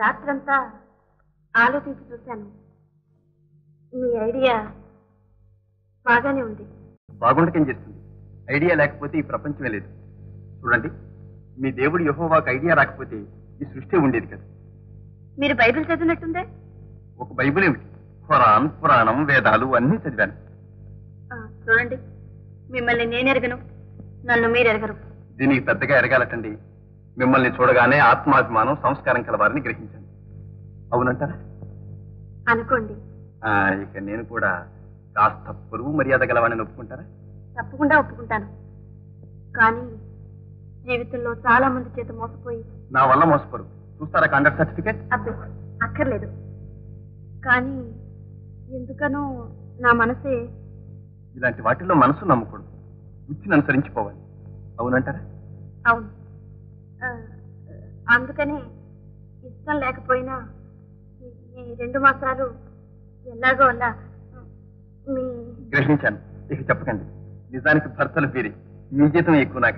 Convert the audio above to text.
రాత్రంతా ఆలోచించి చూశాను. మీ ఐడియా బాగానే ఉంది. బాగుండకేం చేస్తుంది? ఐడియా లేకపోతే ఈ ప్రపంచమే లేదు. చూడండి, మీ దేవుడు యెహోవాకు ఐడియా రాకపోతే ఈ సృష్టి ఉండేది కదా. మీరు బైబిల్ చదివినట్టుందే. ఒక బైబిల్ ఏమిటి, ఖురాన్, పురాణం, వేదాలు అన్నీ చదివాను. చూడండి, మిమ్మల్ని నేను ఎరగను, నన్ను మీరు ఎరగరు. దీనికి పెద్దగా ఎరగాలటండి. మిమ్మల్ని చూడగానే ఆత్మాభిమానం, సంస్కారం కలవారిని గ్రహించండి. అవునంటారా? అనుకోండి. ఇక నేను కూడా కాస్త పొరుగు మర్యాద గలవాడిని ఒప్పుకుంటారా? తప్పకుండా ఒప్పుకుంటాను. కానీ జీవితంలో చాలా మంది చేత మోసపోయి. నా వల్ల మోసపోరు. చూస్తారా కాంటాక్ట్ సర్టిఫికేట్? అబ్బే, అక్కర్లేదు. కానీ ఎందుకనో నా మనసే. ఇలాంటి వాటిల్లో మనసు నమ్మకూడదు, బుద్ధిని అనుసరించిపోవాలి. అవునంటారా? అవును. అందుకనే ఇష్టం లేకపోయినా ఈ 2 మాసాలు ఎలాగో అలా మీ గ్రహించాను. ఇక చెప్పకండి. నిజానికి భర్తలు వీరే, మీ జీతం ఎక్కువ నాకు